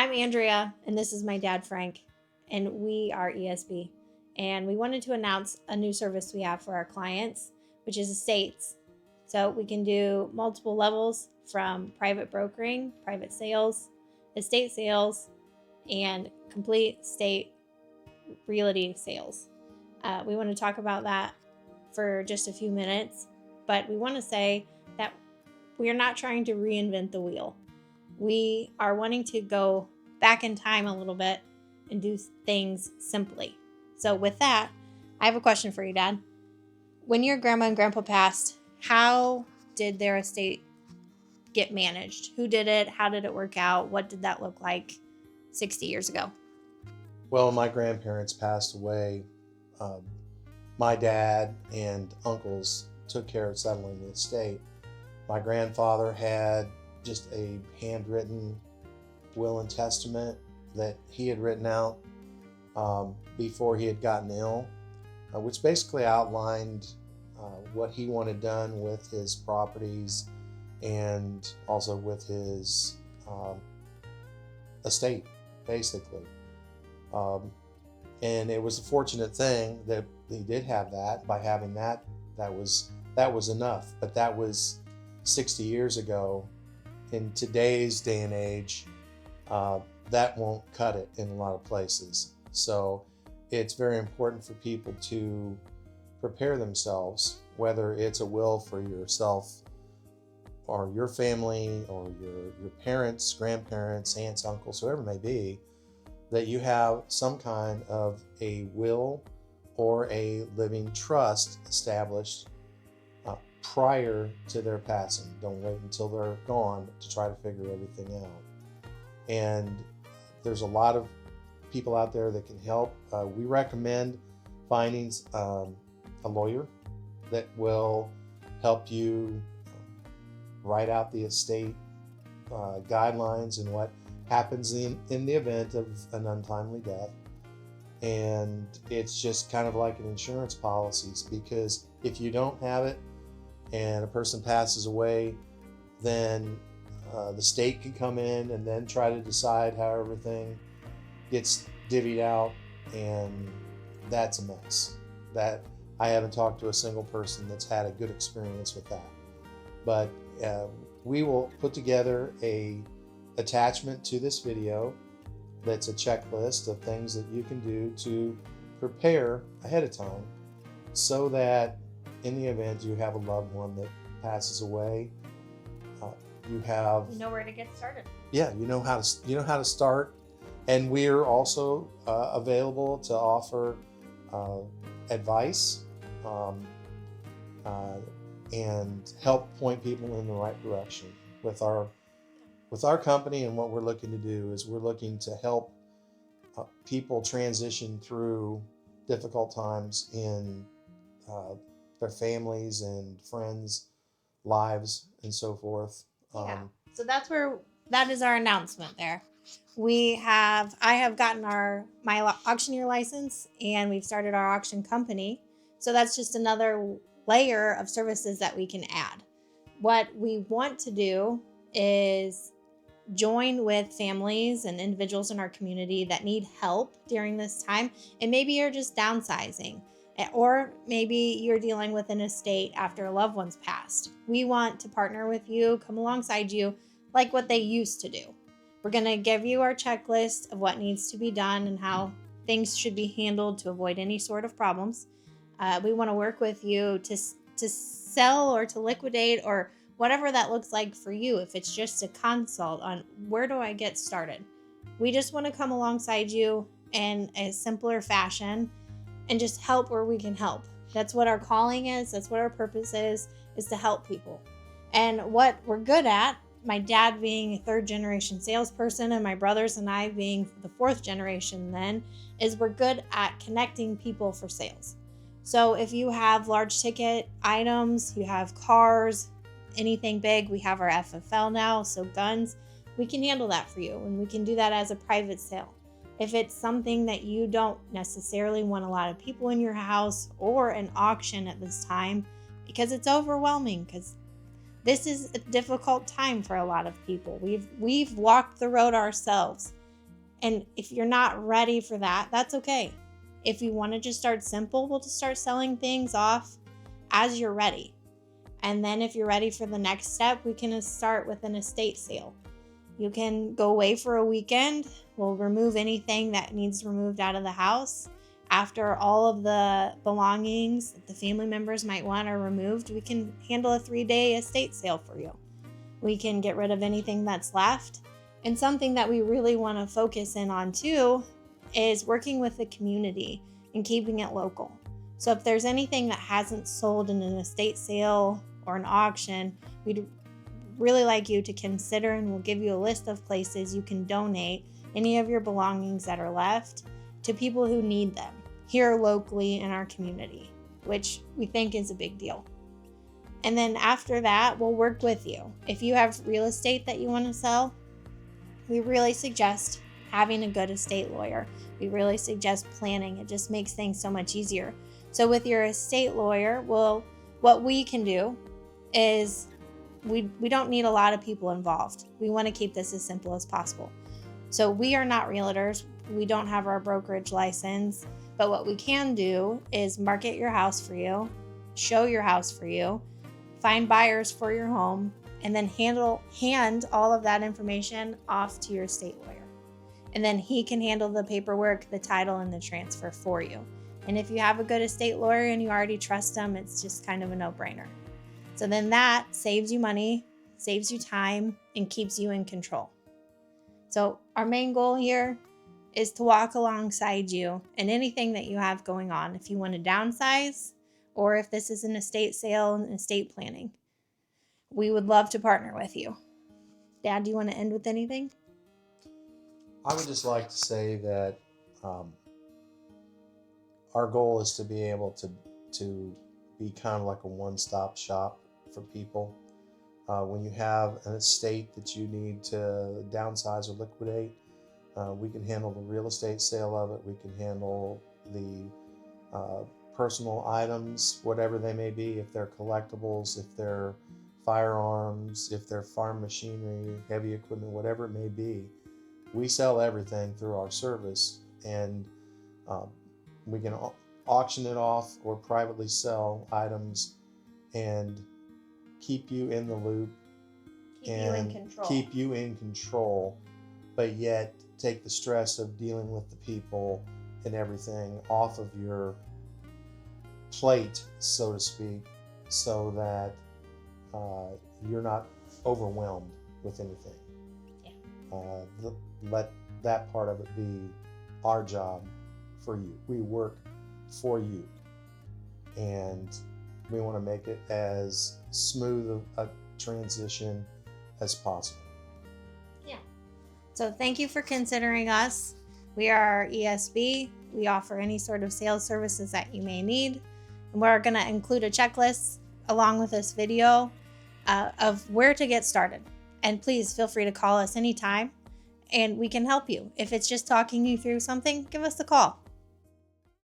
I'm Andrea, and this is my dad, Frank, and we are ESB. And we wanted to announce a new service we have for our clients, which is estates. So we can do multiple levels from private brokering, private sales, estate sales, and complete estate realty sales. We want to talk about that for just a few minutes, but we want to say that we are not trying to reinvent the wheel. We are wanting to go back in time a little bit and do things simply. So with that, I have a question for you, Dad. When your grandma and grandpa passed, how did their estate get managed? Who did it? How did it work out? What did that look like 60 years ago? Well, my grandparents passed away. My dad and uncles took care of settling the estate. My grandfather had just a handwritten will and testament that he had written out before he had gotten ill, which basically outlined what he wanted done with his properties and also with his estate, basically. And it was a fortunate thing that he did have that. By having that, that was enough. But that was 60 years ago. In today's day and age, that won't cut it in a lot of places. So it's very important for people to prepare themselves, whether it's a will for yourself or your family or your parents, grandparents, aunts, uncles, whoever it may be, that you have some kind of a will or a living trust established prior to their passing. Don't wait until they're gone to try to figure everything out. And there's a lot of people out there that can help. We recommend finding a lawyer that will help you write out the estate guidelines and what happens in the event of an untimely death. And it's just kind of like an insurance policies, because if you don't have it and a person passes away, then the state can come in and then try to decide how everything gets divvied out, and that's a mess. That I haven't talked to a single person that's had a good experience with that. But we will put together a attachment to this video that's a checklist of things that you can do to prepare ahead of time, so that in the event you have a loved one that passes away, you know where to get started. Yeah, you know how to start. And we're also available to offer advice and help point people in the right direction with our company. And what we're looking to do is we're looking to help people transition through difficult times in their families and friends' lives and so forth. So that is our announcement there. I have gotten my auctioneer license, and we've started our auction company. So that's just another layer of services that we can add. What we want to do is join with families and individuals in our community that need help during this time. And maybe you're just downsizing, or maybe you're dealing with an estate after a loved one's passed. We want to partner with you, come alongside you, like what they used to do. We're going to give you our checklist of what needs to be done and how things should be handled to avoid any sort of problems. We want to work with you to sell or to liquidate, or whatever that looks like for you. If it's just a consult on where do I get started, we just want to come alongside you in a simpler fashion and just help where we can help. That's what our calling is. That's what our purpose is to help people. And what we're good at, my dad being a third generation salesperson and my brothers and I being the fourth generation then, is we're good at connecting people for sales. So if you have large ticket items, you have cars, anything big, we have our FFL now, so guns, we can handle that for you, and we can do that as a private sale. If it's something that you don't necessarily want a lot of people in your house or an auction at this time, because it's overwhelming, because this is a difficult time for a lot of people. We've walked the road ourselves, And if you're not ready for that, that's okay. If you want to just start simple, we'll just start selling things off as you're ready. And then if you're ready for the next step, we can start with an estate sale. You can go away for a weekend. We'll remove anything that needs removed out of the house. After all of the belongings that the family members might want are removed, we can handle a 3-day estate sale for you. We can get rid of anything that's left. And something that we really want to focus in on too is working with the community and keeping it local. So if there's anything that hasn't sold in an estate sale or an auction, we'd really like you to consider, and we'll give you a list of places you can donate any of your belongings that are left to people who need them here locally in our community, which we think is a big deal. And then after that, we'll work with you. If you have real estate that you want to sell, we really suggest having a good estate lawyer. We really suggest planning. It just makes things so much easier. So with your estate lawyer, what we can do is we don't need a lot of people involved. We want to keep this as simple as possible. So we are not realtors. We don't have our brokerage license. But what we can do is market your house for you, show your house for you, find buyers for your home, and then hand all of that information off to your estate lawyer. And then he can handle the paperwork, the title, and the transfer for you. And if you have a good estate lawyer and you already trust them, it's just kind of a no-brainer. So then that saves you money, saves you time, and keeps you in control. So our main goal here is to walk alongside you in anything that you have going on. If you want to downsize, or if this is an estate sale and estate planning, we would love to partner with you. Dad, do you want to end with anything? I would just like to say that our goal is to be able to be kind of like a one-stop shop for people. When you have an estate that you need to downsize or liquidate, we can handle the real estate sale of it. We can handle the personal items, whatever they may be, if they're collectibles, if they're firearms, if they're farm machinery, heavy equipment, whatever it may be. We sell everything through our service, and we can auction it off or privately sell items and keep you in the loop and keep you in control, but yet take the stress of dealing with the people and everything off of your plate, so to speak, so that you're not overwhelmed with anything. Yeah. Let that part of it be our job for you. We work for you, and we want to make it as smooth a transition as possible. Yeah. So thank you for considering us. We are ESB. We offer any sort of sales services that you may need. And we're going to include a checklist along with this video of where to get started. And please feel free to call us anytime and we can help you. If it's just talking you through something, give us a call.